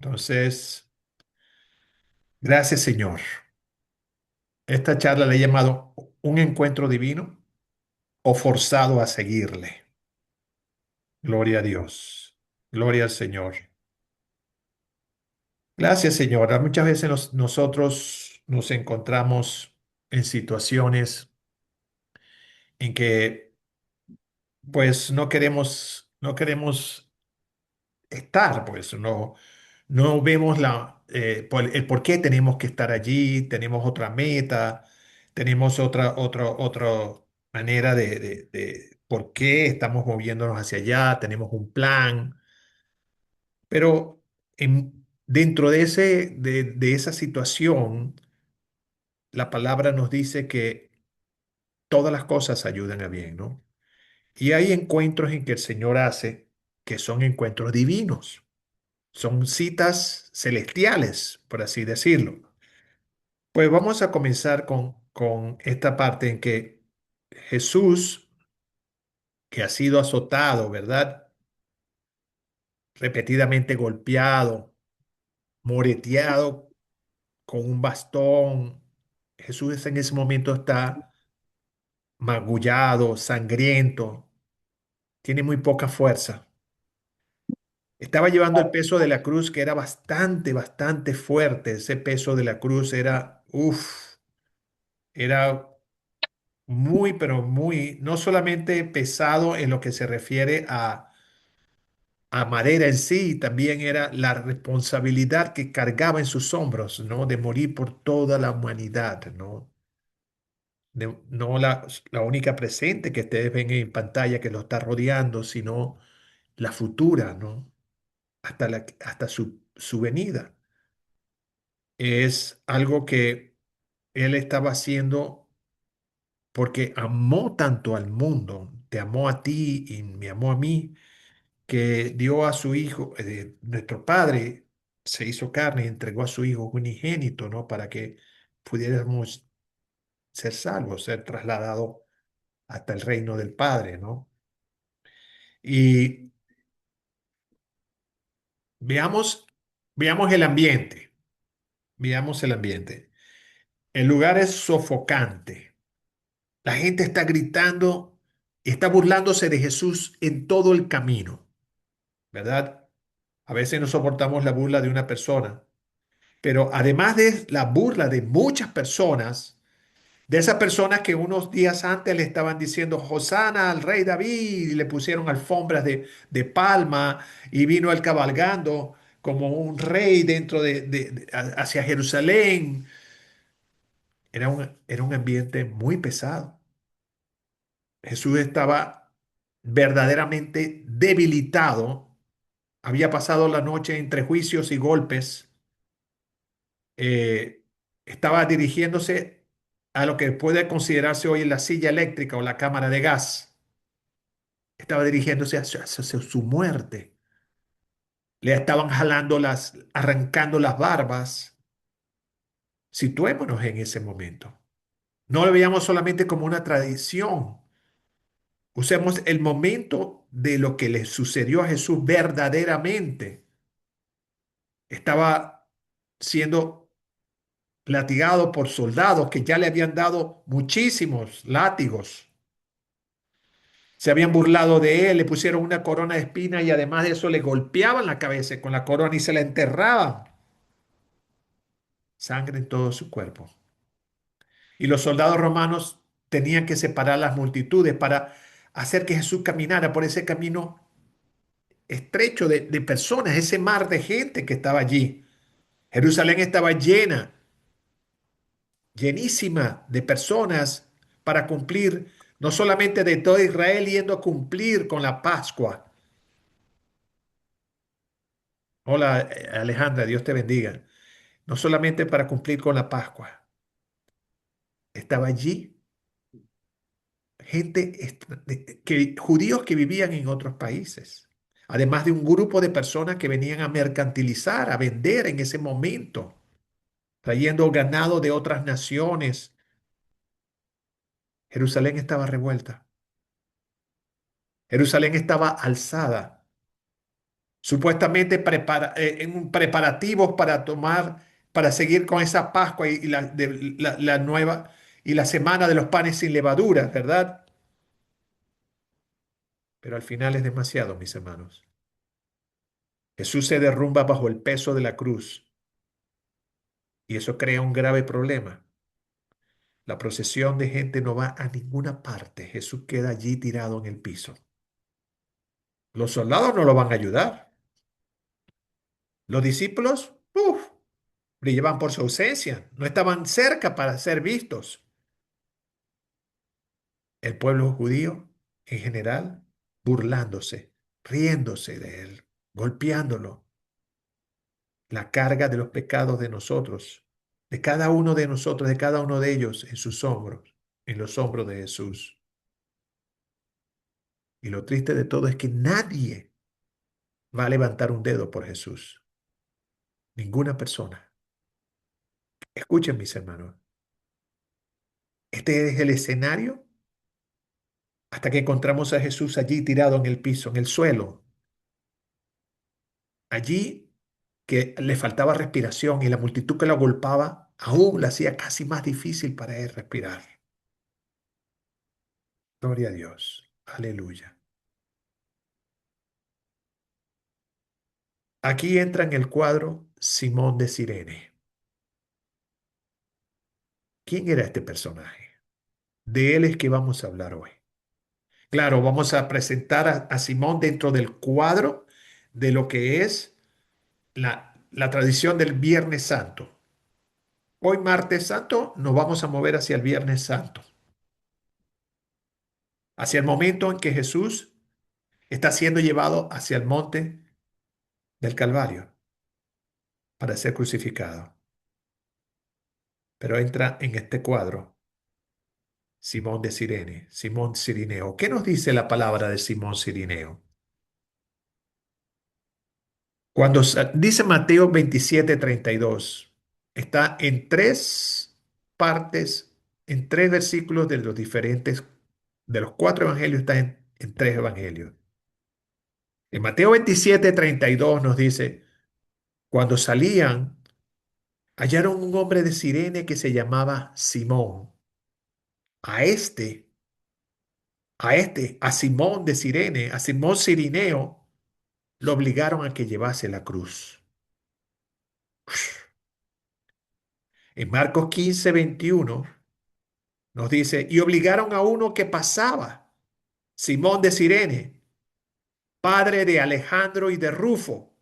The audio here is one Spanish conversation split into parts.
Entonces, gracias Señor. Esta charla le he llamado un encuentro divino o forzado a seguirle. Gloria a Dios. Gloria al Señor. Gracias Señor. Muchas veces nosotros nos encontramos en situaciones en que pues no queremos estar, pues no vemos el por qué tenemos que estar allí, tenemos otra meta, tenemos otra manera de por qué estamos moviéndonos hacia allá, tenemos un plan, pero dentro de esa situación, la palabra nos dice que todas las cosas ayudan a bien, ¿no? Y hay encuentros en que el Señor hace que son encuentros divinos. Son citas celestiales, por así decirlo. Pues vamos a comenzar con esta parte en que Jesús, que ha sido azotado, ¿verdad? Repetidamente golpeado, moreteado con un bastón. Jesús en ese momento está magullado, sangriento, tiene muy poca fuerza. Estaba llevando el peso de la cruz, que era bastante fuerte. Ese peso de la cruz era, uff, era muy, pero muy, no solamente pesado en lo que se refiere a madera en sí, también era la responsabilidad que cargaba en sus hombros, ¿no? De morir por toda la humanidad, ¿no? No la única presente que ustedes ven en pantalla que lo está rodeando, sino la futura, ¿no? Hasta su venida. Es algo que él estaba haciendo porque amó tanto al mundo, te amó a ti y me amó a mí, que dio a su Hijo, nuestro Padre se hizo carne y entregó a su Hijo unigénito, ¿no? Para que pudiéramos ser salvos, ser trasladados hasta el reino del Padre, ¿no? Y veamos, veamos el ambiente, veamos el ambiente. El lugar es sofocante. La gente está gritando, está burlándose de Jesús en todo el camino, ¿verdad? A veces no soportamos la burla de una persona, pero además de la burla de muchas personas, de esas personas que unos días antes le estaban diciendo Hosana al rey David y le pusieron alfombras de palma y vino él cabalgando como un rey dentro hacia Jerusalén. Era un ambiente muy pesado. Jesús estaba verdaderamente debilitado, había pasado la noche entre juicios y golpes, eh, estaba dirigiéndose a lo que puede considerarse hoy la silla eléctrica o la cámara de gas, estaba dirigiéndose hacia su muerte. Le estaban arrancando las barbas. Situémonos en ese momento. No lo veíamos solamente como una tradición. Usemos el momento de lo que le sucedió a Jesús verdaderamente. Estaba siendo latigado por soldados que ya le habían dado muchísimos látigos. Se habían burlado de él, le pusieron una corona de espinas y además de eso le golpeaban la cabeza con la corona y se la enterraban. Sangre en todo su cuerpo. Y los soldados romanos tenían que separar las multitudes para hacer que Jesús caminara por ese camino estrecho de personas, ese mar de gente que estaba allí. Jerusalén estaba llenísima de personas para cumplir, no solamente de todo Israel yendo a cumplir con la Pascua. Hola Alejandra, Dios te bendiga. No solamente para cumplir con la Pascua, estaba allí judíos que vivían en otros países, además de un grupo de personas que venían a mercantilizar, a vender en ese momento, trayendo ganado de otras naciones. Jerusalén estaba revuelta, Jerusalén estaba alzada. supuestamente preparativos para tomar, para seguir con esa Pascua y la nueva y la semana de los panes sin levadura, ¿verdad? Pero al final es demasiado, mis hermanos. Jesús se derrumba bajo el peso de la cruz y eso crea un grave problema. La procesión de gente no va a ninguna parte. Jesús queda allí tirado en el piso. Los soldados no lo van a ayudar. Los discípulos, ¡uf!, brillaban por su ausencia. No estaban cerca para ser vistos. El pueblo judío, en general, burlándose, riéndose de él, golpeándolo. La carga de los pecados de nosotros, de cada uno de nosotros, de cada uno de ellos en sus hombros, en los hombros de Jesús. Y lo triste de todo es que nadie va a levantar un dedo por Jesús. Ninguna persona. Escuchen, mis hermanos. Este es el escenario hasta que encontramos a Jesús allí tirado en el piso, en el suelo. Allí que le faltaba respiración y la multitud que lo agolpaba aún la hacía casi más difícil para él respirar. Gloria a Dios. Aleluya. Aquí entra en el cuadro Simón de Cirene. ¿Quién era este personaje? De él es que vamos a hablar hoy. Claro, vamos a presentar a Simón dentro del cuadro de lo que es la tradición del Viernes Santo. Hoy, martes Santo, nos vamos a mover hacia el Viernes Santo, hacia el momento en que Jesús está siendo llevado hacia el monte del Calvario para ser crucificado. Pero entra en este cuadro Simón de Cirene, Simón Cirineo. ¿Qué nos dice la palabra de Simón Cirineo? Cuando dice Mateo 27:32, está en tres partes, en tres versículos de los diferentes, de los cuatro evangelios, está en tres evangelios. En Mateo 27:32 nos dice, cuando salían, hallaron un hombre de Cirene que se llamaba Simón. A este, a Simón de Cirene, a Simón Cirineo, lo obligaron a que llevase la cruz. En Marcos 15:21 nos dice, y obligaron a uno que pasaba, Simón de Cirene, padre de Alejandro y de Rufo,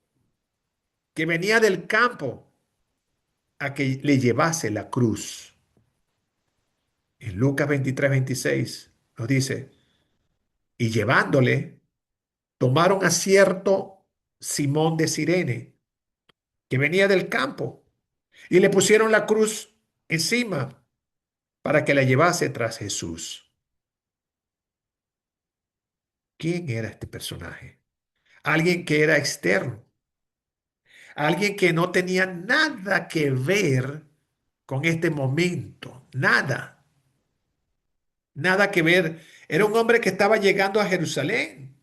que venía del campo, a que le llevase la cruz. En Lucas 23:26 nos dice, y llevándole, tomaron a cierto Simón de Cirene, que venía del campo, y le pusieron la cruz encima para que la llevase tras Jesús. ¿Quién era este personaje? Alguien que era externo, alguien que no tenía nada que ver con este momento, nada, nada que ver. Era un hombre que estaba llegando a Jerusalén,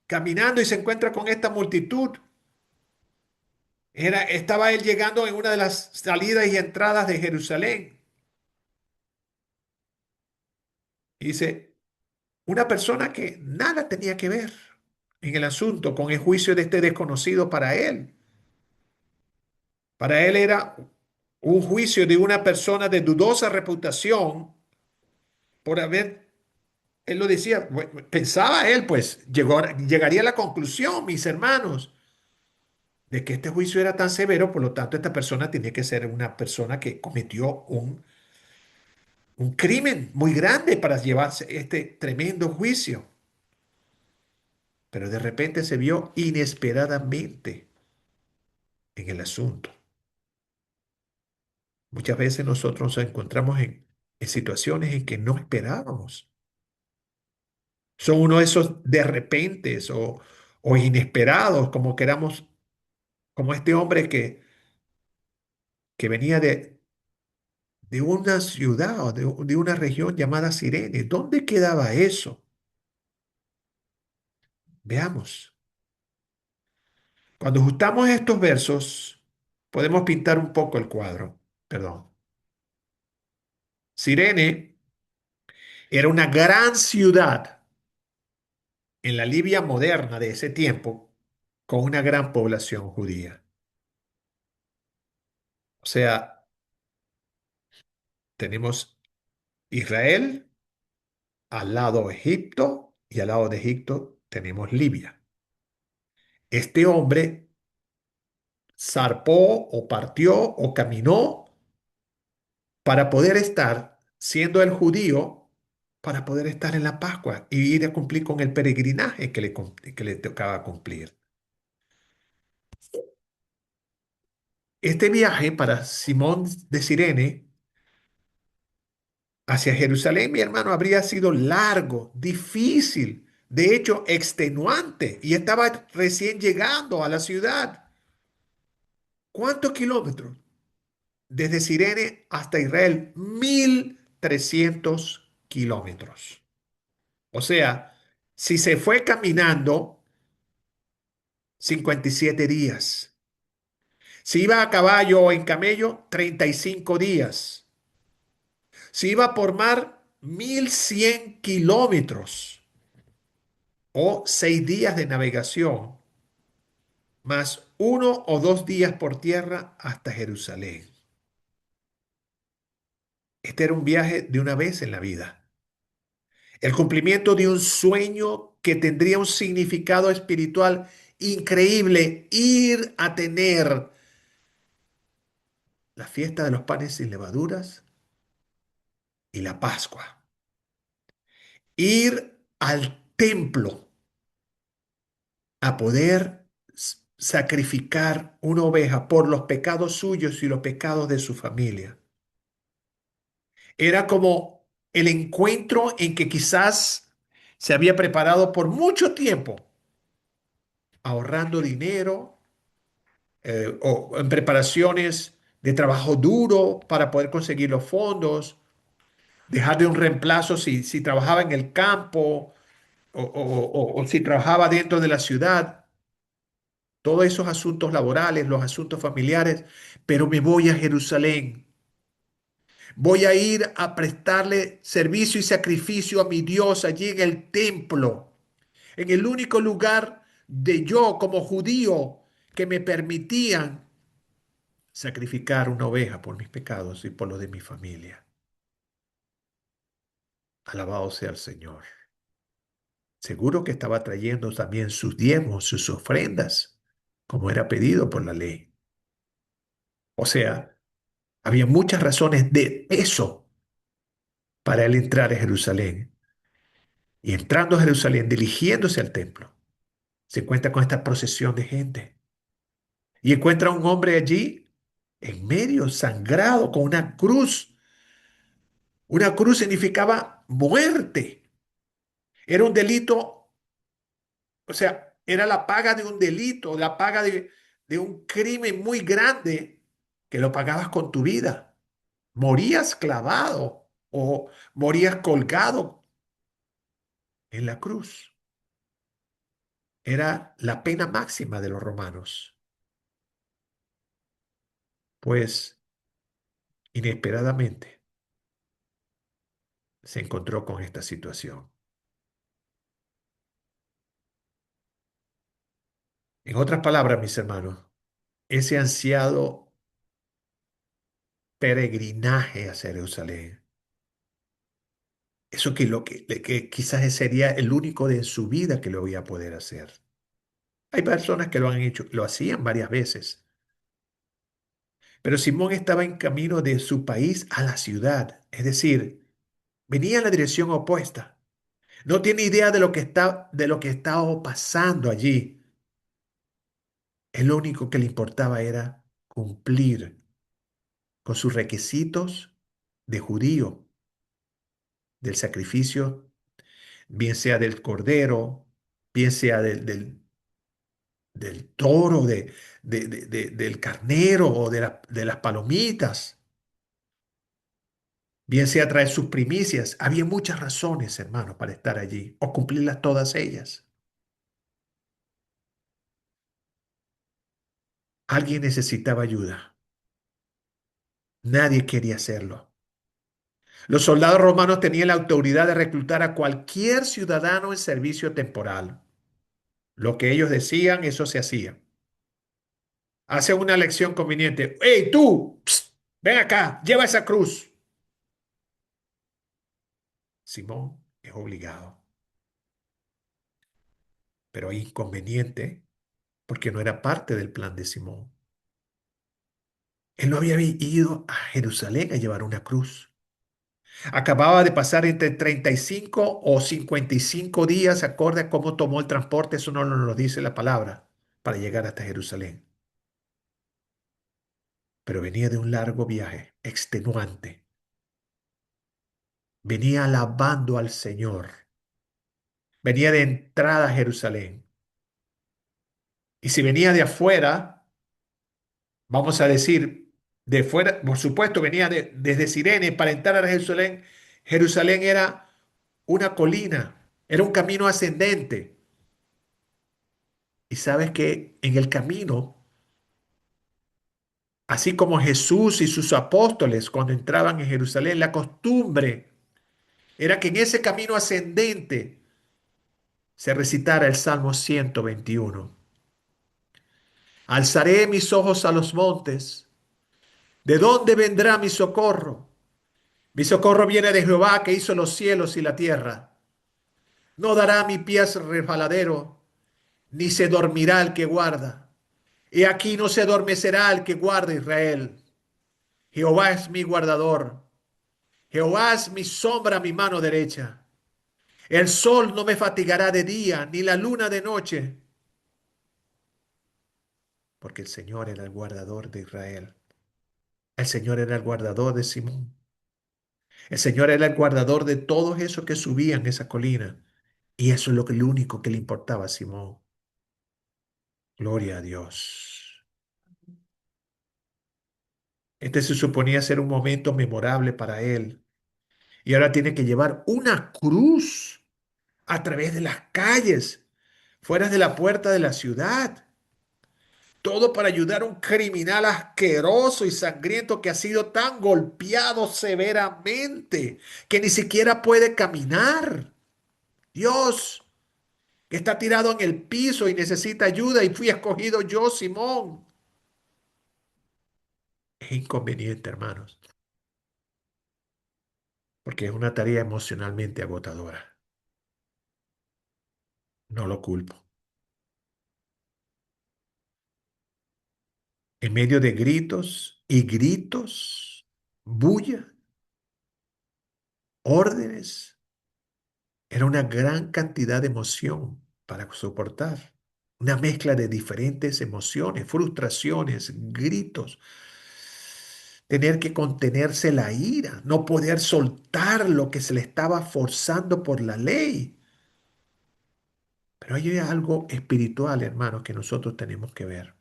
caminando y se encuentra con esta multitud. Estaba él llegando en una de las salidas y entradas de Jerusalén. Y dice, una persona que nada tenía que ver en el asunto con el juicio de este desconocido para él. Para él era un juicio de una persona de dudosa reputación por haber, él lo decía, pensaba él, pues llegaría a la conclusión, mis hermanos, de que este juicio era tan severo, por lo tanto esta persona tenía que ser una persona que cometió un crimen muy grande para llevarse este tremendo juicio. Pero de repente se vio inesperadamente en el asunto. Muchas veces nosotros nos encontramos en situaciones en que no esperábamos. Son uno de esos de repentes o inesperados, como queramos, como este hombre que venía de una ciudad o de una región llamada Cirene. ¿Dónde quedaba eso? Veamos. Cuando ajustamos estos versos, podemos pintar un poco el cuadro. Perdón. Cirene era una gran ciudad en la Libia moderna de ese tiempo con una gran población judía. O sea, tenemos Israel, al lado Egipto y al lado de Egipto tenemos Libia. Este hombre zarpó o partió o caminó para poder estar, siendo el judío, para poder estar en la Pascua y ir a cumplir con el peregrinaje que le tocaba cumplir. Este viaje para Simón de Cirene hacia Jerusalén, mi hermano, habría sido largo, difícil, de hecho extenuante, y estaba recién llegando a la ciudad. ¿Cuántos kilómetros? Desde Cirene hasta Israel, 1.300 kilómetros. O sea, si se fue caminando, 57 días. Si iba a caballo o en camello, 35 días. Si iba por mar, 1.100 kilómetros o 6 días de navegación, más 1 o 2 días por tierra hasta Jerusalén. Este era un viaje de una vez en la vida. El cumplimiento de un sueño que tendría un significado espiritual increíble, ir a tener la fiesta de los panes sin levaduras y la Pascua. Ir al templo a poder sacrificar una oveja por los pecados suyos y los pecados de su familia. Era como el encuentro en que quizás se había preparado por mucho tiempo, ahorrando dinero o en preparaciones de trabajo duro para poder conseguir los fondos, dejar de un reemplazo si trabajaba en el campo o si trabajaba dentro de la ciudad, todos esos asuntos laborales, los asuntos familiares, pero me voy a Jerusalén. Voy a ir a prestarle servicio y sacrificio a mi Dios allí en el templo, en el único lugar de yo como judío que me permitían sacrificar una oveja por mis pecados y por los de mi familia. Alabado sea el Señor. Seguro que estaba trayendo también sus diezmos, sus ofrendas, como era pedido por la ley. O sea, había muchas razones de peso para él entrar a Jerusalén. Y entrando a Jerusalén, dirigiéndose al templo, se encuentra con esta procesión de gente. Y encuentra a un hombre allí, en medio, sangrado, con una cruz. Una cruz significaba muerte. Era un delito, o sea, era la paga de un delito, la paga de un crimen muy grande que lo pagabas con tu vida. Morías clavado o morías colgado en la cruz. Era la pena máxima de los romanos. Pues inesperadamente se encontró con esta situación. En otras palabras, mis hermanos, ese ansiado peregrinaje hacia Jerusalén, eso que quizás sería el único de en su vida que lo voy a poder hacer. Hay personas que lo han hecho, lo hacían varias veces, pero Simón estaba en camino de su país a la ciudad, es decir, venía en la dirección opuesta. No tiene idea de lo que estaba pasando allí. El único que le importaba era cumplir con sus requisitos de judío, del sacrificio, bien sea del cordero, bien sea del toro, del carnero o de las palomitas, bien sea traer sus primicias. Había muchas razones, hermanos, para estar allí o cumplirlas todas ellas. Alguien necesitaba ayuda. Nadie quería hacerlo. Los soldados romanos tenían la autoridad de reclutar a cualquier ciudadano en servicio temporal. Lo que ellos decían, eso se hacía. Hace una lección conveniente. ¡Hey, tú! Psst, ven acá, lleva esa cruz. Simón es obligado, pero es inconveniente porque no era parte del plan de Simón. Él no había ido a Jerusalén a llevar una cruz. Acababa de pasar entre 35 o 55 días, acorde a cómo tomó el transporte, eso no nos lo dice la palabra, para llegar hasta Jerusalén. Pero venía de un largo viaje, extenuante. Venía alabando al Señor. Venía de entrada a Jerusalén. Y si venía de afuera, vamos a decir, de fuera, por supuesto, venía desde Cirene para entrar a Jerusalén. Jerusalén era una colina, era un camino ascendente. Y sabes que en el camino, así como Jesús y sus apóstoles cuando entraban en Jerusalén, la costumbre era que en ese camino ascendente se recitara el Salmo 121. Alzaré mis ojos a los montes. ¿De dónde vendrá mi socorro? Mi socorro viene de Jehová que hizo los cielos y la tierra. No dará mi pies resbaladero, ni se dormirá el que guarda. Y aquí no se adormecerá el que guarda Israel. Jehová es mi guardador. Jehová es mi sombra a mi mano derecha. El sol no me fatigará de día, ni la luna de noche, porque el Señor era el guardador de Israel. El Señor era el guardador de Simón. El Señor era el guardador de todos esos que subían esa colina. Y eso es lo único que le importaba a Simón. Gloria a Dios. Este se suponía ser un momento memorable para él. Y ahora tiene que llevar una cruz a través de las calles, fuera de la puerta de la ciudad. Todo para ayudar a un criminal asqueroso y sangriento que ha sido tan golpeado severamente que ni siquiera puede caminar. Dios, que está tirado en el piso y necesita ayuda y fui escogido yo, Simón. Es inconveniente, hermanos, porque es una tarea emocionalmente agotadora. No lo culpo. En medio de gritos y gritos, bulla, órdenes, era una gran cantidad de emoción para soportar. Una mezcla de diferentes emociones, frustraciones, gritos, tener que contenerse la ira, no poder soltar lo que se le estaba forzando por la ley. Pero hay algo espiritual, hermanos, que nosotros tenemos que ver.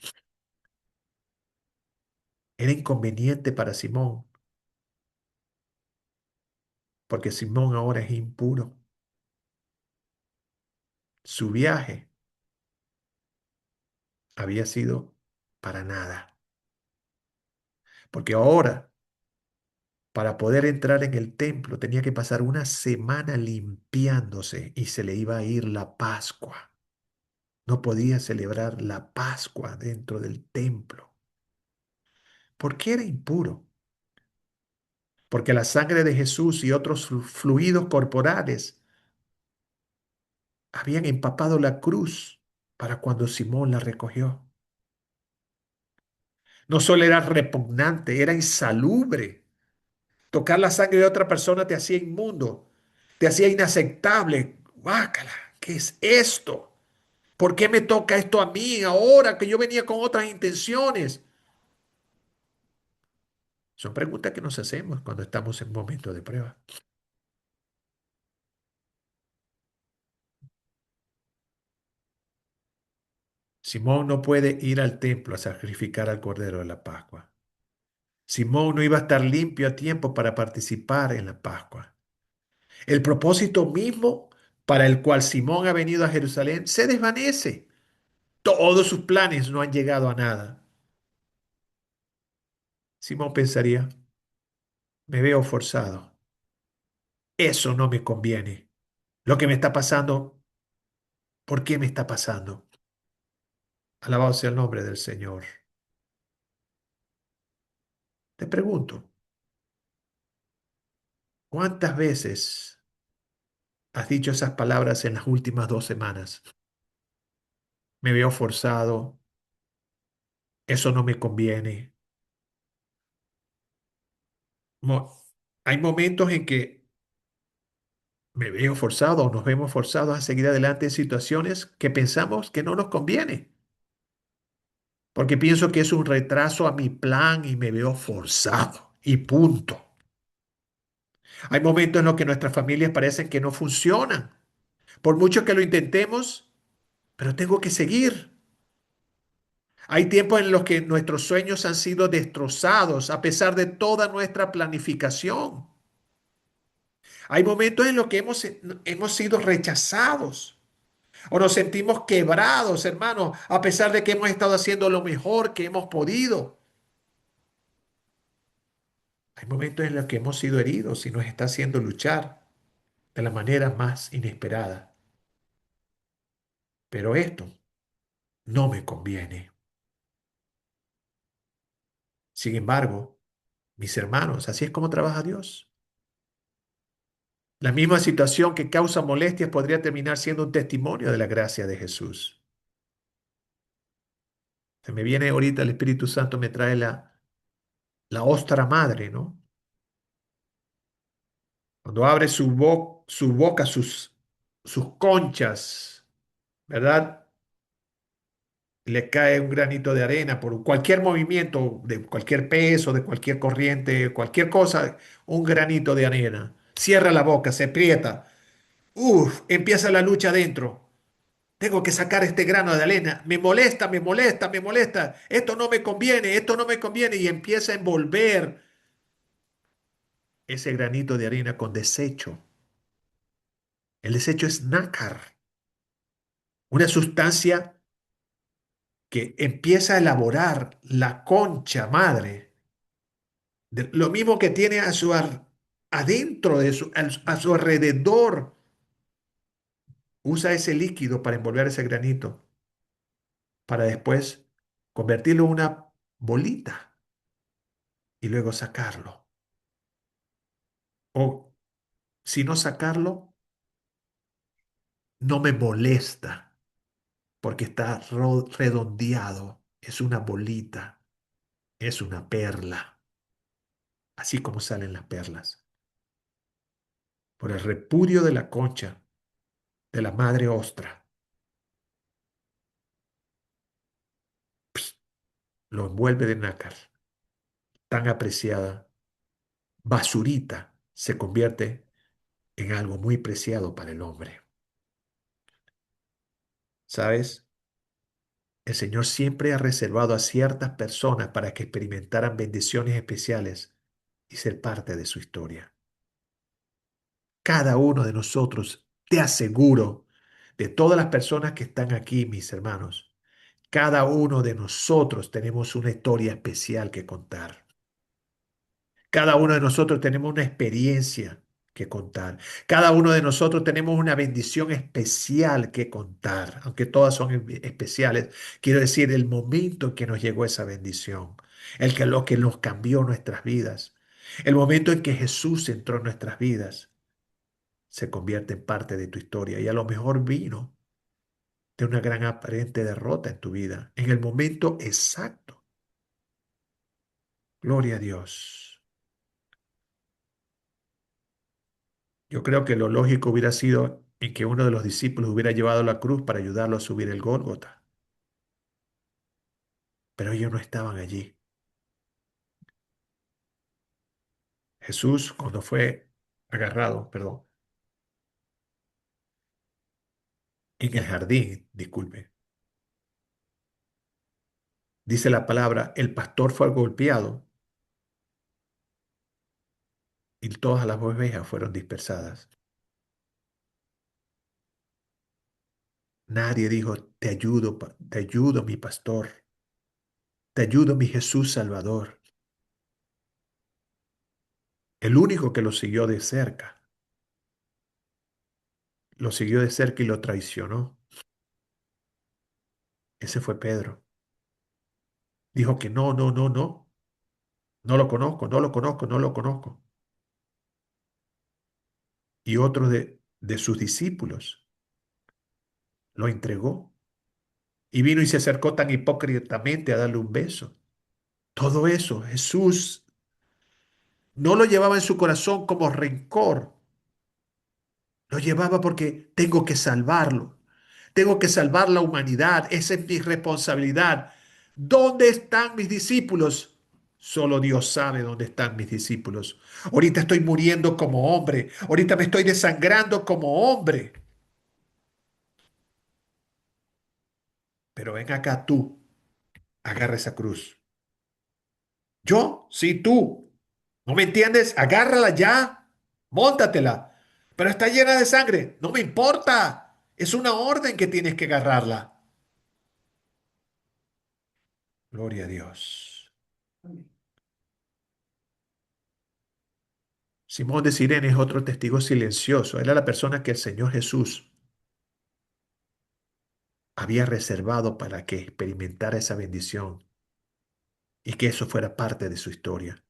Era inconveniente para Simón, porque Simón ahora es impuro. Su viaje había sido para nada, porque ahora, para poder entrar en el templo, tenía que pasar una semana limpiándose y se le iba a ir la Pascua. No podía celebrar la Pascua dentro del templo. ¿Por qué era impuro? Porque la sangre de Jesús y otros fluidos corporales habían empapado la cruz para cuando Simón la recogió. No solo era repugnante, era insalubre. Tocar la sangre de otra persona te hacía inmundo, te hacía inaceptable. Guácala, ¿qué es esto? ¿Por qué me toca esto a mí ahora que yo venía con otras intenciones? Son preguntas que nos hacemos cuando estamos en momentos de prueba. Simón no puede ir al templo a sacrificar al Cordero de la Pascua. Simón no iba a estar limpio a tiempo para participar en la Pascua. El propósito mismo para el cual Simón ha venido a Jerusalén se desvanece. Todos sus planes no han llegado a nada. Simón pensaría, me veo forzado. Eso no me conviene. Lo que me está pasando, ¿por qué me está pasando? Alabado sea el nombre del Señor. Te pregunto, ¿cuántas veces has dicho esas palabras en las últimas 2 semanas? Me veo forzado, eso no me conviene. Mo- Hay momentos en que me veo forzado o nos vemos forzados a seguir adelante en situaciones que pensamos que no nos conviene, porque pienso que es un retraso a mi plan y me veo forzado y punto. Hay momentos en los que nuestras familias parecen que no funcionan, por mucho que lo intentemos, pero tengo que seguir. Hay tiempos en los que nuestros sueños han sido destrozados a pesar de toda nuestra planificación. Hay momentos en los que hemos sido rechazados o nos sentimos quebrados, hermanos, a pesar de que hemos estado haciendo lo mejor que hemos podido. Hay momentos en los que hemos sido heridos y nos está haciendo luchar de la manera más inesperada. Pero esto no me conviene. Sin embargo, mis hermanos, así es como trabaja Dios. La misma situación que causa molestias podría terminar siendo un testimonio de la gracia de Jesús. Se me viene ahorita el Espíritu Santo, me trae la ostra madre, ¿no? Cuando abre su boca, sus conchas, ¿verdad? Le cae un granito de arena por cualquier movimiento, de cualquier peso, de cualquier corriente, cualquier cosa, un granito de arena. Cierra la boca, se aprieta. Uf, empieza la lucha adentro. Tengo que sacar este grano de arena. Me molesta, me molesta, me molesta. Esto no me conviene, esto no me conviene. Y empieza a envolver ese granito de arena con desecho. El desecho es nácar, una sustancia que empieza a elaborar la concha madre, lo mismo que tiene adentro de a su alrededor, usa ese líquido para envolver ese granito, para después convertirlo en una bolita y luego sacarlo. O si no sacarlo, no me molesta porque está redondeado, es una bolita, es una perla, así como salen las perlas. Por el repudio de la concha de la madre ostra, lo envuelve de nácar, tan apreciada, basurita, se convierte en algo muy preciado para el hombre. ¿Sabes? El Señor siempre ha reservado a ciertas personas para que experimentaran bendiciones especiales y ser parte de su historia. Cada uno de nosotros, te aseguro, de todas las personas que están aquí, mis hermanos, cada uno de nosotros tenemos una historia especial que contar. Cada uno de nosotros tenemos una experiencia que contar. Cada uno de nosotros tenemos una bendición especial que contar, aunque todas son especiales. Quiero decir, el momento en que nos llegó esa bendición, lo que nos cambió nuestras vidas, el momento en que Jesús entró en nuestras vidas, se convierte en parte de tu historia y a lo mejor vino de una gran aparente derrota en tu vida, en el momento exacto. Gloria a Dios. Yo creo que lo lógico hubiera sido en que uno de los discípulos hubiera llevado la cruz para ayudarlo a subir el Gólgota, pero ellos no estaban allí. Jesús, cuando fue agarrado, perdón, en el jardín, disculpe, dice la palabra, el pastor fue golpeado y todas las ovejas fueron dispersadas. Nadie dijo, te ayudo, te ayudo, mi pastor, te ayudo, mi Jesús Salvador. El único que lo siguió de cerca y lo traicionó. Ese fue Pedro. Dijo que no, no, no, no, no lo conozco, no lo conozco, no lo conozco. Y otro de sus discípulos lo entregó y vino y se acercó tan hipócritamente a darle un beso. Todo eso Jesús no lo llevaba en su corazón como rencor, lo llevaba porque tengo que salvarlo, tengo que salvar la humanidad, esa es mi responsabilidad. ¿Dónde están mis discípulos? Solo Dios sabe dónde están mis discípulos. Ahorita estoy muriendo como hombre, ahorita me estoy desangrando como hombre, pero ven acá tú, agarra esa cruz. Yo, sí, tú. ¿No me entiendes? Agárrala ya, móntatela. Pero está llena de sangre. No me importa. Es una orden que tienes que agarrarla. Gloria a Dios. Simón de Sirene es otro testigo silencioso. Era la persona que el Señor Jesús había reservado para que experimentara esa bendición y que eso fuera parte de su historia.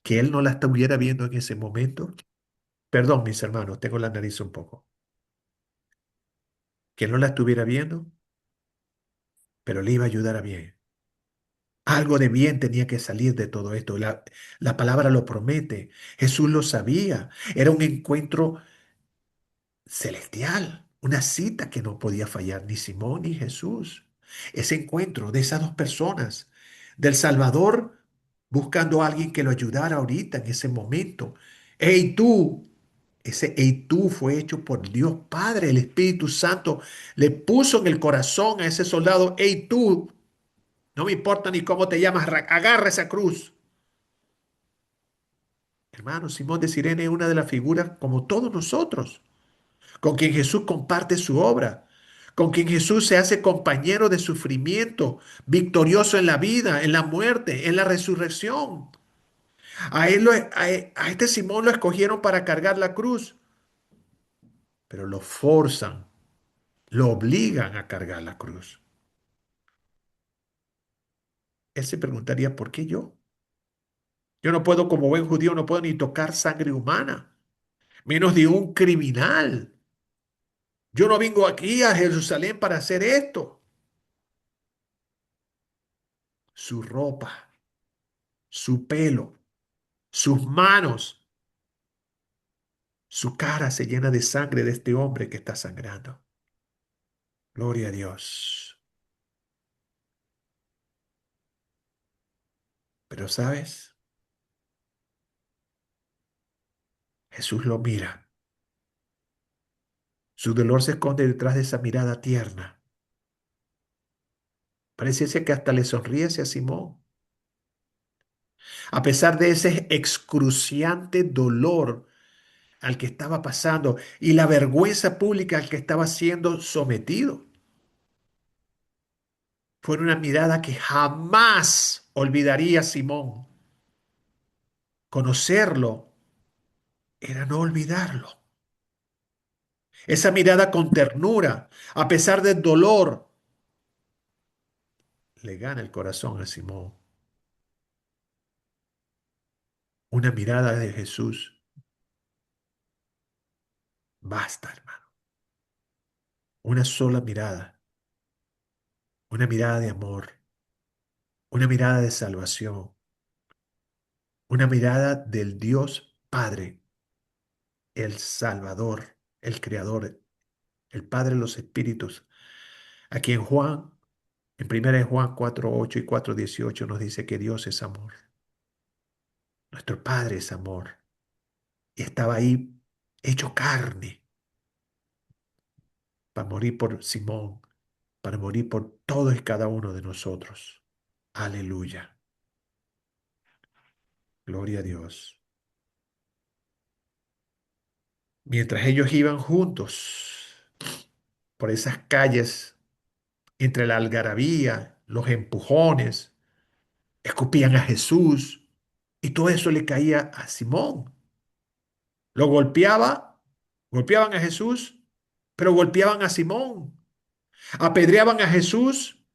Que él no la estuviera viendo en ese momento. Perdón, mis hermanos, tengo la nariz un poco. Que él no la estuviera viendo, pero le iba a ayudar a bien. Algo de bien tenía que salir de todo esto. La palabra lo promete. Jesús lo sabía. Era un encuentro celestial, una cita que no podía fallar ni Simón ni Jesús. Ese encuentro de esas dos personas, del Salvador buscando a alguien que lo ayudara ahorita en ese momento. Hey tú, ese hey tú fue hecho por Dios Padre, el Espíritu Santo le puso en el corazón a ese soldado, hey tú, no me importa ni cómo te llamas, agarra esa cruz. Hermano, Simón de Sirene es una de las figuras como todos nosotros, con quien Jesús comparte su obra, con quien Jesús se hace compañero de sufrimiento, victorioso en la vida, en la muerte, en la resurrección. A este Simón lo escogieron para cargar la cruz, pero lo forzan, lo obligan a cargar la cruz. Él se preguntaría, ¿por qué yo? Yo no puedo, como buen judío, no puedo ni tocar sangre humana, menos de un criminal. Yo no vengo aquí a Jerusalén para hacer esto. Su ropa, su pelo, sus manos, su cara se llena de sangre de este hombre que está sangrando. Gloria a Dios. Pero sabes, Jesús lo mira. Su dolor se esconde detrás de esa mirada tierna. Parece que hasta le sonríe a Simón. A pesar de ese excruciante dolor al que estaba pasando y la vergüenza pública al que estaba siendo sometido. Fue una mirada que jamás olvidaría Simón. Conocerlo era no olvidarlo. Esa mirada con ternura, a pesar del dolor, le gana el corazón a Simón. Una mirada de Jesús. Basta, hermano. Una sola mirada. Una mirada de amor. Una mirada de salvación. Una mirada del Dios Padre, el Salvador, el Creador, el Padre de los Espíritus. Aquí en Juan, en 1 de Juan 4:8 y 4:18 nos dice que Dios es amor. Nuestro Padre es amor. Y estaba ahí hecho carne para morir por Simón, para morir por todos y cada uno de nosotros. Aleluya. Gloria a Dios. Mientras ellos iban juntos por esas calles, entre la algarabía, los empujones, escupían a Jesús, Y todo eso le caía a Simón. Lo golpeaba, golpeaban a Jesús, pero golpeaban a Simón. Apedreaban a Jesús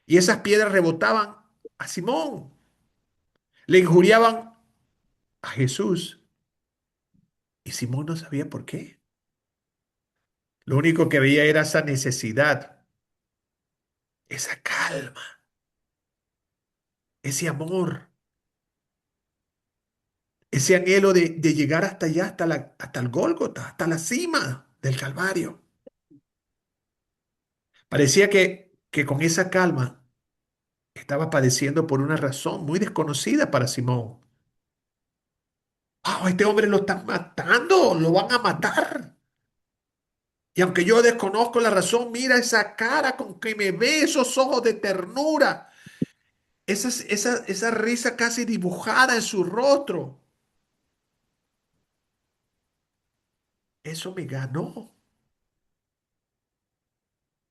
y esas piedras rebotaban a Simón. Le injuriaban a Jesús y Simón no sabía por qué. Lo único que veía era esa necesidad, esa calma, ese amor, ese anhelo de llegar hasta allá, hasta el Gólgota, hasta la cima del Calvario. Parecía que con esa calma estaba padeciendo por una razón muy desconocida para Simón. Este hombre lo están matando, lo van a matar. Y aunque yo desconozco la razón, mira esa cara con que me ve, esos ojos de ternura, esa risa casi dibujada en su rostro. Eso me ganó.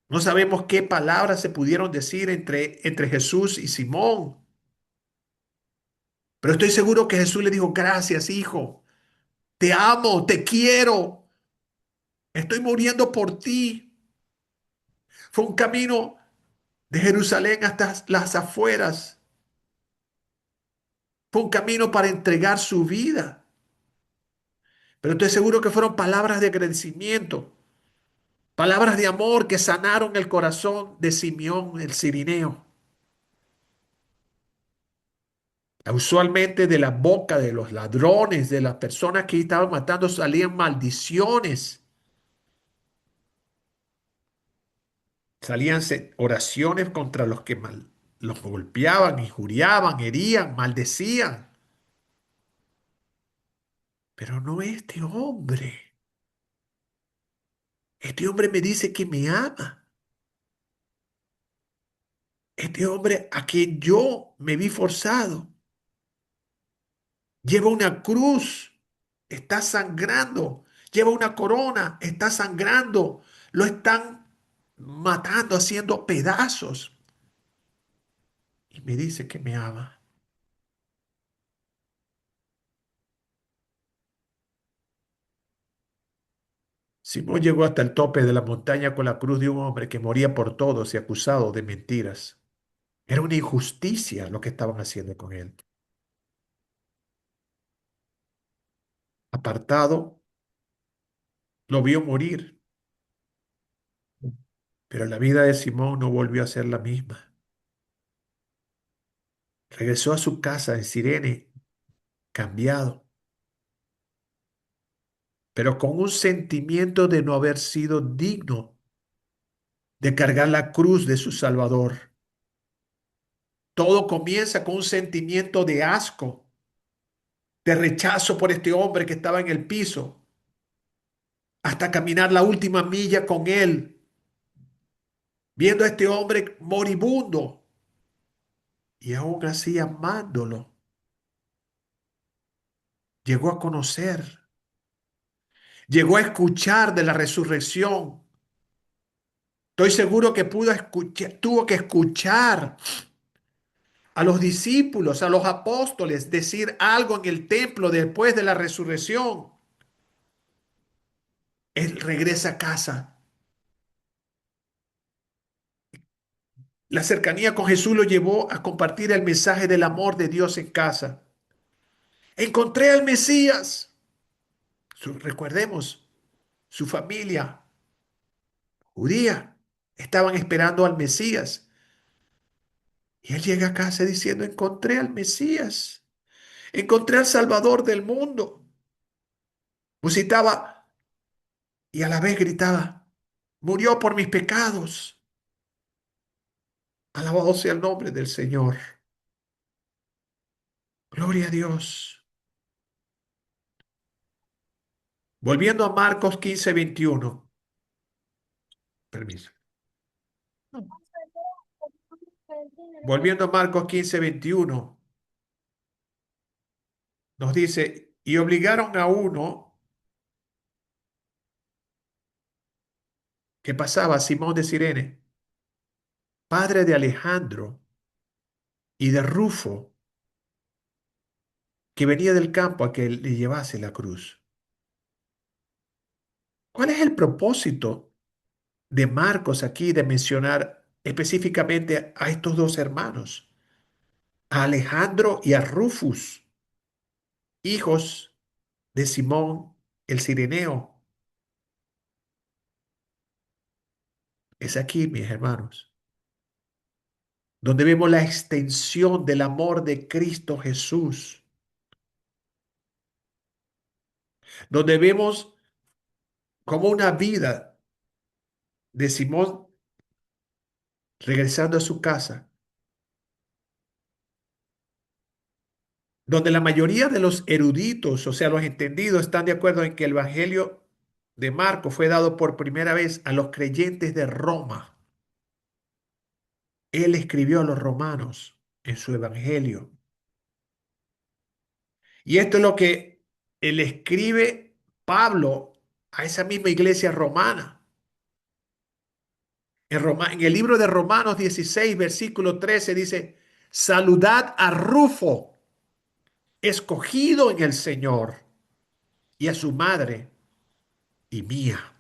No sabemos qué palabras se pudieron decir entre Jesús y Simón, pero estoy seguro que Jesús le dijo, gracias, hijo, te amo, te quiero, estoy muriendo por ti. Fue un camino de Jerusalén hasta las afueras. Fue un camino para entregar su vida. Pero estoy seguro que fueron palabras de agradecimiento, palabras de amor que sanaron el corazón de Simeón el Cirineo. Usualmente de la boca de los ladrones, de las personas que estaban matando, salían maldiciones, salían oraciones contra los que los golpeaban, injuriaban, herían, maldecían. Pero no este hombre. Este hombre me dice que me ama. Este hombre a quien yo me vi forzado lleva una cruz, está sangrando, lleva una corona, está sangrando, lo están matando, haciendo pedazos. Y me dice que me ama. Simón llegó hasta el tope de la montaña con la cruz de un hombre que moría por todos y acusado de mentiras. Era una injusticia lo que estaban haciendo con él. Apartado, lo vio morir, pero la vida de Simón no volvió a ser la misma. Regresó a su casa en Cirene, cambiado, pero con un sentimiento de no haber sido digno de cargar la cruz de su Salvador. Todo comienza con un sentimiento de asco, de rechazo por este hombre que estaba en el piso, hasta caminar la última milla con él, viendo a este hombre moribundo y aún así amándolo. Llegó a conocer, llegó a escuchar de la resurrección. Estoy seguro que pudo escuchar, tuvo que escuchar a los discípulos, a los apóstoles, decir algo en el templo después de la resurrección. Él regresa a casa. La cercanía con Jesús lo llevó a compartir el mensaje del amor de Dios en casa. Encontré al Mesías. Recordemos, su familia judía estaban esperando al Mesías. Y él llega a casa diciendo, encontré al Mesías, encontré al Salvador del mundo. Musitaba y a la vez gritaba, murió por mis pecados. Alabado sea el nombre del Señor. Gloria a Dios. Volviendo a Marcos 15:21. Permiso. Volviendo a Marcos 15:21, nos dice, y obligaron a uno que pasaba, Simón de Cirene, padre de Alejandro y de Rufo, que venía del campo a que le llevase la cruz. ¿Cuál es el propósito de Marcos aquí de mencionar específicamente a estos dos hermanos, a Alejandro y a Rufus, hijos de Simón el Cireneo? Es aquí, mis hermanos, donde vemos la extensión del amor de Cristo Jesús, donde vemos como una vida de Simón regresando a su casa, donde la mayoría de los eruditos, o sea, los entendidos, están de acuerdo en que el Evangelio de Marcos fue dado por primera vez a los creyentes de Roma. Él escribió a los romanos en su Evangelio. Y esto es lo que él escribe Pablo a esa misma iglesia romana. En el libro de Romanos 16, versículo 13 dice, saludad a Rufo, escogido en el Señor, y a su madre y mía.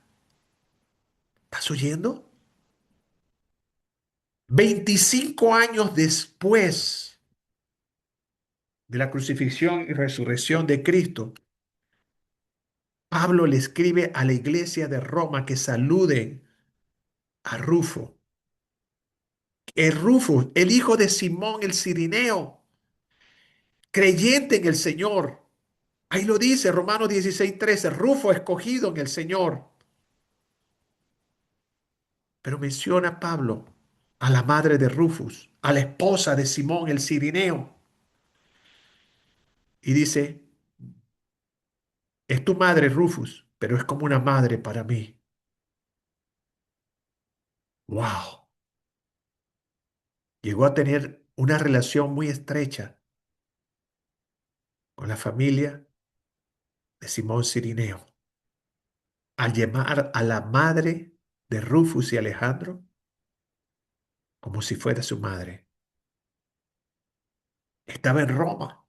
¿Estás oyendo? 25 años después de la crucifixión y resurrección de Cristo, Pablo le escribe a la iglesia de Roma que saluden a Rufo. Rufo, el hijo de Simón el Cirineo, creyente en el Señor. Ahí lo dice Romanos 16:13, Rufo escogido en el Señor. Pero menciona Pablo a la madre de Rufus, a la esposa de Simón el Cirineo, y dice, es tu madre Rufus, pero es como una madre para mí. ¡Wow! Llegó a tener una relación muy estrecha con la familia de Simón Cirineo, al llamar a la madre de Rufus y Alejandro como si fuera su madre. Estaba en Roma.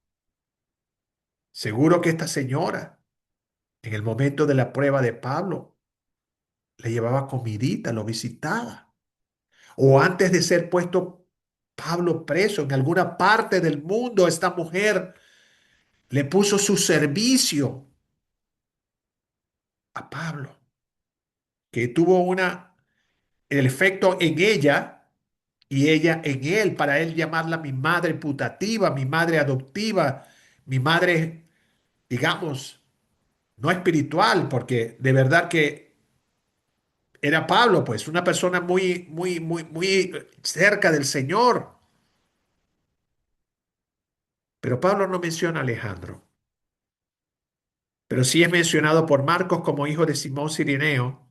Seguro que esta señora, en el momento de la prueba de Pablo, le llevaba comidita, lo visitaba. O antes de ser puesto Pablo preso en alguna parte del mundo, esta mujer le puso su servicio a Pablo, que tuvo el efecto en ella y ella en él, para él llamarla mi madre putativa, mi madre adoptiva, mi madre, digamos, no espiritual, porque de verdad que era Pablo, pues, una persona muy, muy, muy, muy cerca del Señor. Pero Pablo no menciona a Alejandro, pero sí es mencionado por Marcos como hijo de Simón Cirineo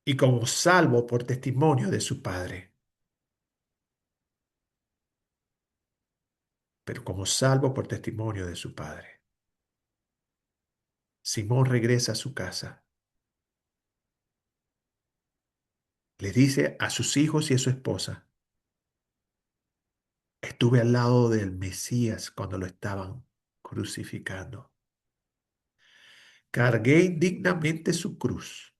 y como salvo por testimonio de su padre, pero como salvo por testimonio de su padre. Simón regresa a su casa, le dice a sus hijos y a su esposa, estuve al lado del Mesías cuando lo estaban crucificando. Cargué indignamente su cruz.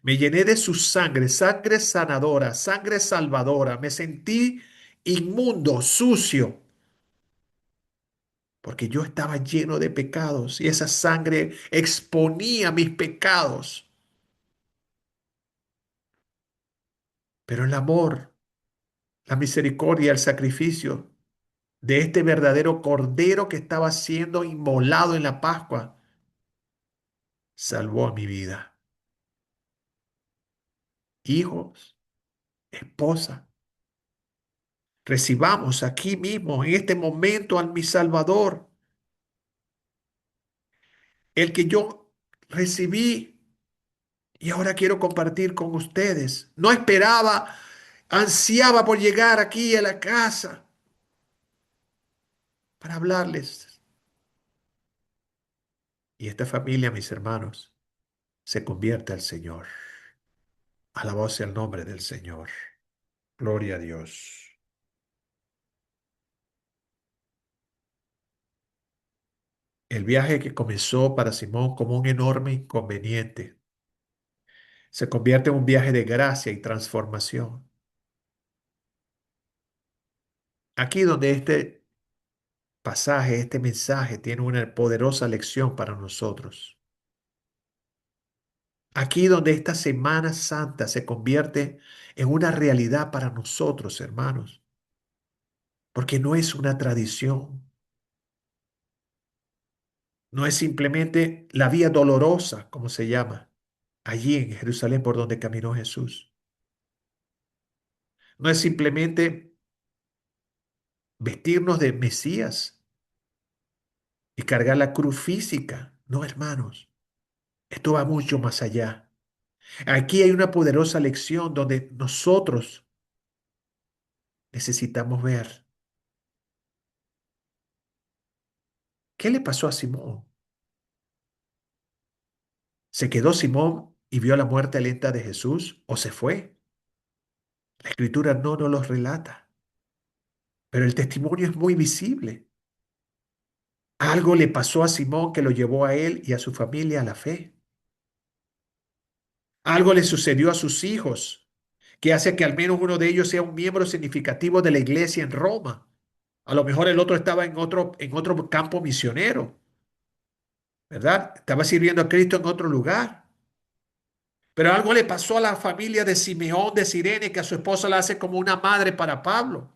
Me llené de su sangre, sangre sanadora, sangre salvadora. Me sentí inmundo, sucio, porque yo estaba lleno de pecados y esa sangre exponía mis pecados. Pero el amor, la misericordia, el sacrificio de este verdadero cordero que estaba siendo inmolado en la Pascua salvó mi vida. Hijos, esposa, recibamos aquí mismo, en este momento, al mi Salvador, el que yo recibí y ahora quiero compartir con ustedes. No esperaba, ansiaba por llegar aquí a la casa para hablarles. Y esta familia, mis hermanos, se convierte al Señor. Alabado sea el nombre del Señor. Gloria a Dios. El viaje que comenzó para Simón como un enorme inconveniente se convierte en un viaje de gracia y transformación. Aquí donde este pasaje, este mensaje tiene una poderosa lección para nosotros. Aquí donde esta Semana Santa se convierte en una realidad para nosotros, hermanos, porque no es una tradición, no es simplemente la vía dolorosa, como se llama, allí en Jerusalén por donde caminó Jesús. No es simplemente vestirnos de Mesías y cargar la cruz física. No, hermanos, esto va mucho más allá. Aquí hay una poderosa lección donde nosotros necesitamos ver qué le pasó a Simón. ¿Se quedó Simón y vio la muerte lenta de Jesús o se fue? La escritura no nos los relata, pero el testimonio es muy visible. Algo le pasó a Simón que lo llevó a él y a su familia a la fe. Algo le sucedió a sus hijos que hace que al menos uno de ellos sea un miembro significativo de la iglesia en Roma. A lo mejor el otro estaba en otro campo misionero, ¿verdad? Estaba sirviendo a Cristo en otro lugar. Pero algo le pasó a la familia de Simeón de Cirene, que a su esposa la hace como una madre para Pablo.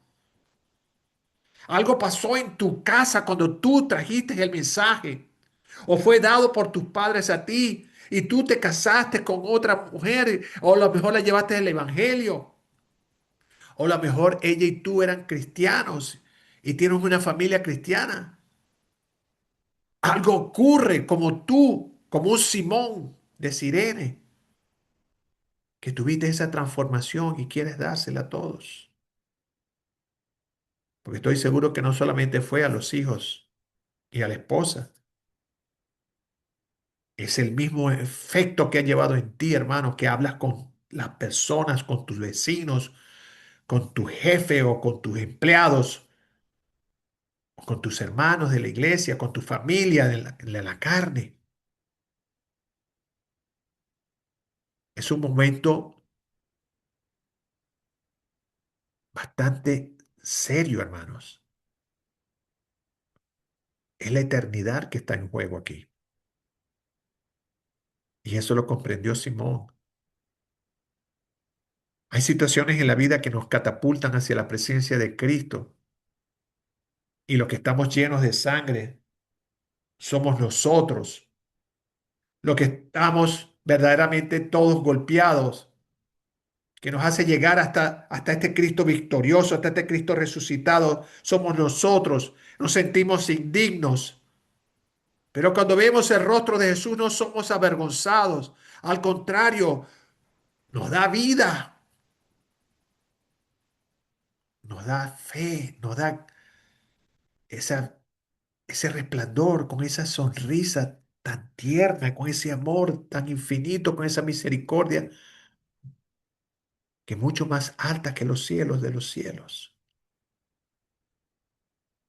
Algo pasó en tu casa cuando tú trajiste el mensaje o fue dado por tus padres a ti y tú te casaste con otra mujer o a lo mejor la llevaste el evangelio o a lo mejor ella y tú eran cristianos y tienes una familia cristiana. Algo ocurre como tú, como un Simón de Cirene, que tuviste esa transformación y quieres dársela a todos. Porque estoy seguro que no solamente fue a los hijos y a la esposa, es el mismo efecto que ha llevado en ti, hermano, que hablas con las personas, con tus vecinos, con tu jefe o con tus empleados, o con tus hermanos de la iglesia, con tu familia de la carne. Es un momento bastante serio, hermanos. Es la eternidad que está en juego aquí. Y eso lo comprendió Simón. Hay situaciones en la vida que nos catapultan hacia la presencia de Cristo y los que estamos llenos de sangre somos nosotros, los que estamos verdaderamente todos golpeados, que nos hace llegar hasta este Cristo victorioso, hasta este Cristo resucitado, somos nosotros, nos sentimos indignos, pero cuando vemos el rostro de Jesús no somos avergonzados, al contrario, nos da vida, nos da fe, nos da esa, ese resplandor, con esa sonrisa tan tierna, con ese amor tan infinito, con esa misericordia que es mucho más alta que los cielos de los cielos.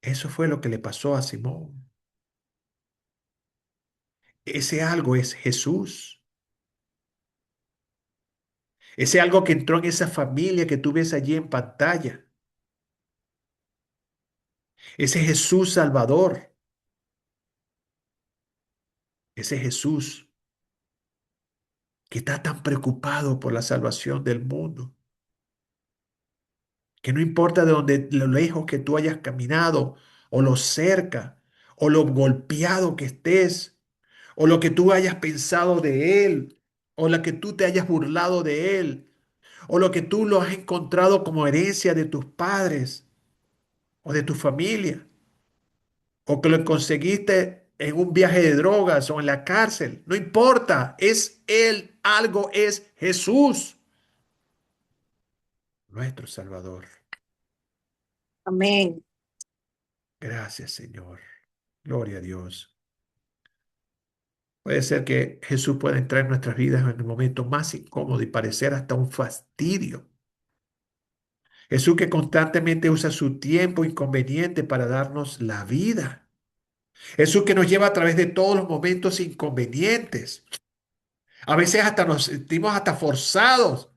Eso fue lo que le pasó a Simón. Ese algo es Jesús. Ese algo que entró en esa familia que tú ves allí en pantalla. Ese Jesús Salvador. Ese Jesús que está tan preocupado por la salvación del mundo. Que no importa de dónde, lo lejos que tú hayas caminado, o lo cerca, o lo golpeado que estés, o lo que tú hayas pensado de Él, o lo que tú te hayas burlado de Él, o lo que tú lo has encontrado como herencia de tus padres o de tu familia, o que lo conseguiste en un viaje de drogas o en la cárcel. No importa, es Él, algo es Jesús, nuestro Salvador. Amén. Gracias, Señor. Gloria a Dios. Puede ser que Jesús pueda entrar en nuestras vidas en el momento más incómodo y parecer hasta un fastidio. Jesús que constantemente usa su tiempo inconveniente para darnos la vida. Jesús que nos lleva a través de todos los momentos inconvenientes. A veces hasta nos sentimos hasta forzados.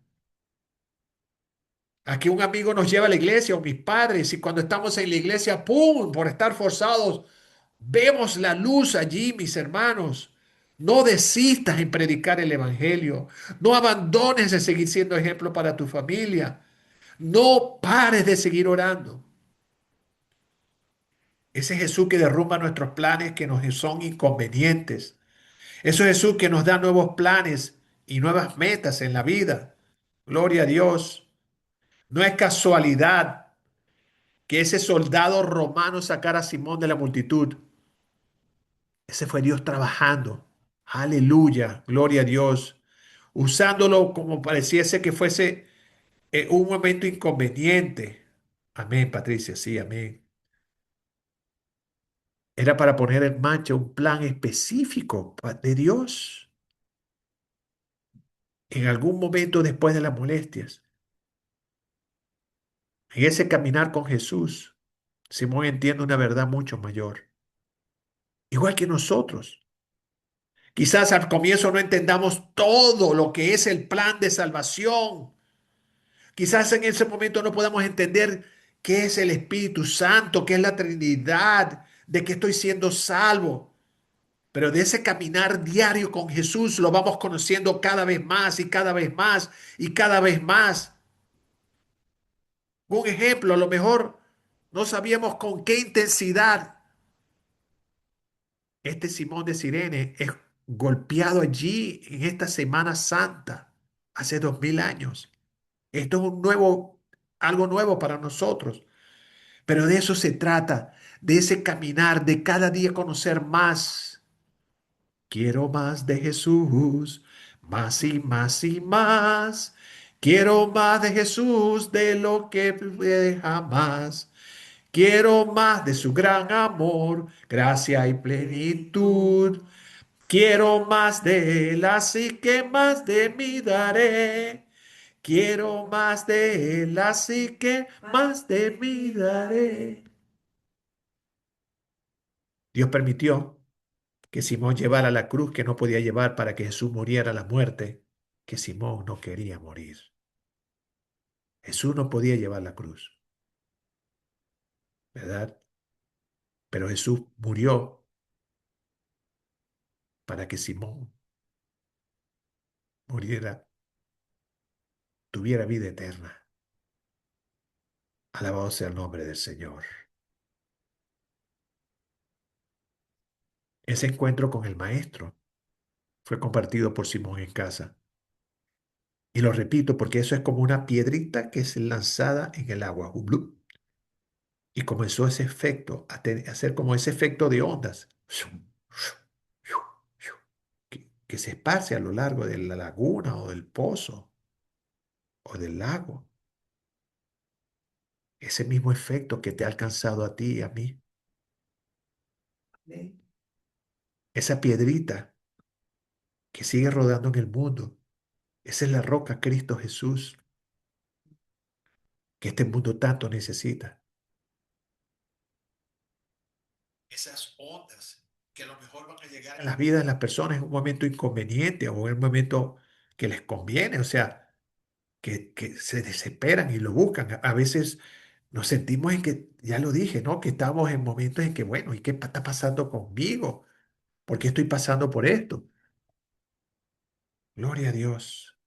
Aquí un amigo nos lleva a la iglesia o mis padres y cuando estamos en la iglesia, ¡pum! Por estar forzados, vemos la luz allí, mis hermanos. No desistas en predicar el evangelio. No abandones de seguir siendo ejemplo para tu familia. No pares de seguir orando. Ese Jesús que derrumba nuestros planes que nos son inconvenientes. Ese Jesús que nos da nuevos planes y nuevas metas en la vida. Gloria a Dios. No es casualidad que ese soldado romano sacara a Simón de la multitud. Ese fue Dios trabajando. Aleluya. Gloria a Dios. Usándolo como pareciese que fuese un momento inconveniente. Amén, Patricia. Sí, amén. Era para poner en marcha un plan específico de Dios en algún momento después de las molestias. En ese caminar con Jesús, Simón entiende una verdad mucho mayor. Igual que nosotros. Quizás al comienzo no entendamos todo lo que es el plan de salvación. Quizás en ese momento no podamos entender qué es el Espíritu Santo, qué es la Trinidad, de qué estoy siendo salvo. Pero de ese caminar diario con Jesús lo vamos conociendo cada vez más y cada vez más y cada vez más. Un ejemplo, a lo mejor no sabíamos con qué intensidad este Simón de Sirene es golpeado allí en esta Semana Santa hace 2000 años. Esto es algo nuevo para nosotros, pero de eso se trata, de ese caminar, de cada día conocer más. Quiero más de Jesús, más y más y más. Quiero más de Jesús de lo que jamás. Quiero más de su gran amor, gracia y plenitud. Quiero más de él, así que más de mí daré. Quiero más de él, así que más de mí daré. Dios permitió que Simón llevara la cruz que no podía llevar para que Jesús muriera la muerte que Simón no quería morir. Jesús no podía llevar la cruz, ¿verdad? Pero Jesús murió para que Simón muriera, tuviera vida eterna. Alabado sea el nombre del Señor. Ese encuentro con el Maestro fue compartido por Simón en casa. Y lo repito porque eso es como una piedrita que es lanzada en el agua. Blup. Y comenzó ese efecto, a hacer como ese efecto de ondas que se esparce a lo largo de la laguna o del pozo o del lago. Ese mismo efecto que te ha alcanzado a ti y a mí. Esa piedrita que sigue rodando en el mundo. Esa es la roca Cristo Jesús que este mundo tanto necesita. Esas ondas que a lo mejor van a llegar a las vidas de las personas en un momento inconveniente o en un momento que les conviene, o sea, que se desesperan y lo buscan. A veces nos sentimos en que, ya lo dije, ¿no? Que estamos en momentos en que, bueno, ¿y qué está pasando conmigo? ¿Por qué estoy pasando por esto? Gloria a Dios.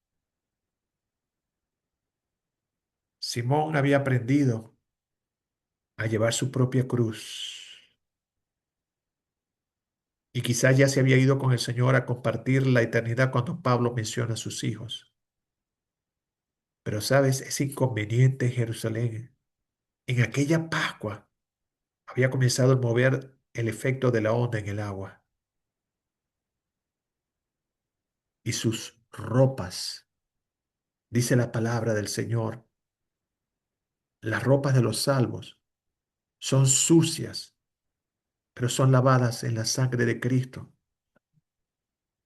Simón había aprendido a llevar su propia cruz y quizás ya se había ido con el Señor a compartir la eternidad cuando Pablo menciona a sus hijos. Pero sabes, es inconveniente en Jerusalén. En aquella Pascua había comenzado a mover el efecto de la onda en el agua y sus ropas, dice la palabra del Señor, las ropas de los salvos son sucias, pero son lavadas en la sangre de Cristo.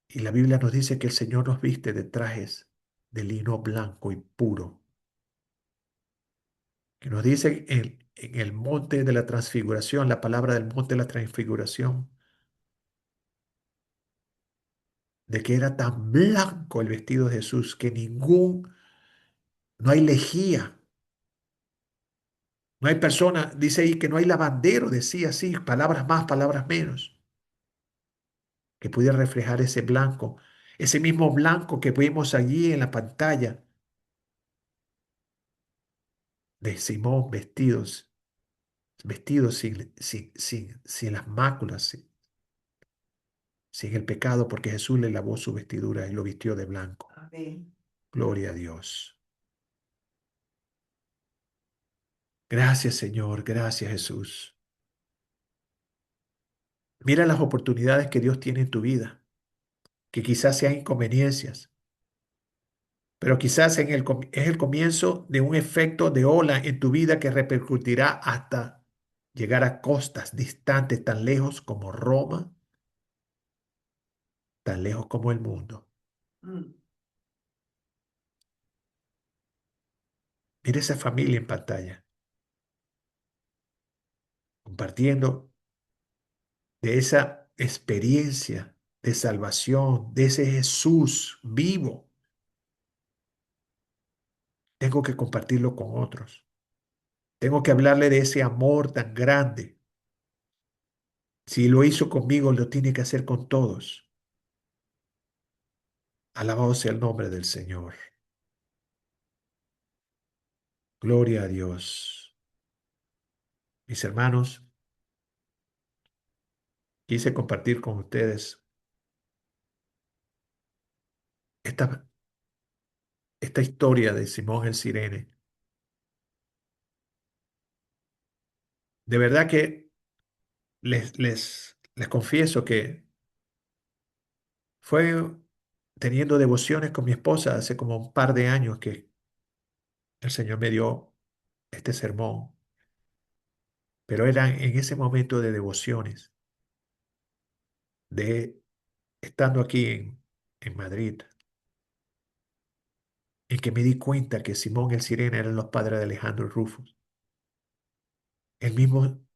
Y la Biblia nos dice que el Señor nos viste de trajes de lino blanco y puro, que nos dice en el monte de la transfiguración, la palabra del monte de la transfiguración, de que era tan blanco el vestido de Jesús que no hay lejía, no hay persona, dice ahí que no hay lavandero, decía así, palabras más, palabras menos, que pudiera reflejar ese mismo blanco que vimos allí en la pantalla de Simón vestidos sin las máculas, sin el pecado, porque Jesús le lavó su vestidura y lo vistió de blanco. Amén. Gloria a Dios. Gracias, Señor. Gracias, Jesús. Mira las oportunidades que Dios tiene en tu vida, que quizás sean inconveniencias, pero quizás es el comienzo de un efecto de ola en tu vida que repercutirá hasta llegar a costas distantes, tan lejos como Roma, tan lejos como el mundo. Mm. Mira esa familia en pantalla, compartiendo de esa experiencia de salvación, de ese Jesús vivo. Tengo que compartirlo con otros. Tengo que hablarle de ese amor tan grande. Si lo hizo conmigo, lo tiene que hacer con todos. Alabado sea el nombre del Señor. Gloria a Dios. Mis hermanos, quise compartir con ustedes esta, esta historia de Simón el Sirene. De verdad que les confieso que fue teniendo devociones con mi esposa hace como un par de años que el Señor me dio este sermón, pero era en ese momento de devociones, de estando aquí en Madrid, en que me di cuenta que Simón el Sirena eran los padres de Alejandro Rufus, el mismo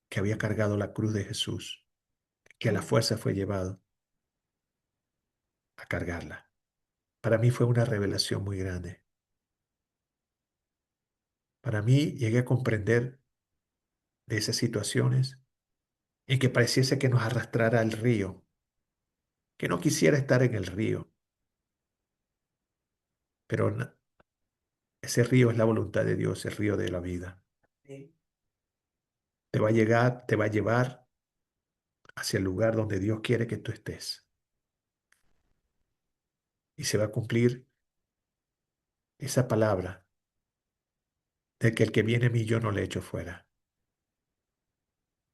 que había cargado la cruz de Jesús, que a la fuerza fue llevado a cargarla. Para mí fue una revelación muy grande. Para mí llegué a comprender de esas situaciones en que pareciese que nos arrastrara el río, que no quisiera estar en el río, pero ese río es la voluntad de Dios, el río de la vida. Sí. Te va a llevar hacia el lugar donde Dios quiere que tú estés. Y se va a cumplir esa palabra de que el que viene a mí yo no le echo fuera.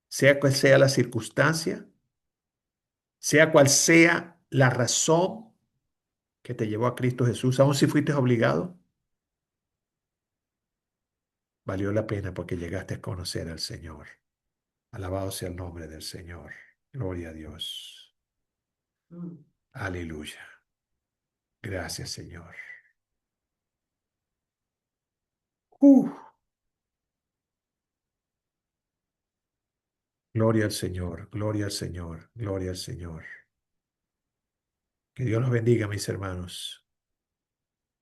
Sea cual sea la circunstancia, sea cual sea la razón que te llevó a Cristo Jesús, aun si fuiste obligado, valió la pena porque llegaste a conocer al Señor. Alabado sea el nombre del Señor. Gloria a Dios. Aleluya. Gracias, Señor. Uh, Gloria al Señor, gloria al Señor, gloria al Señor. Que Dios los bendiga, mis hermanos.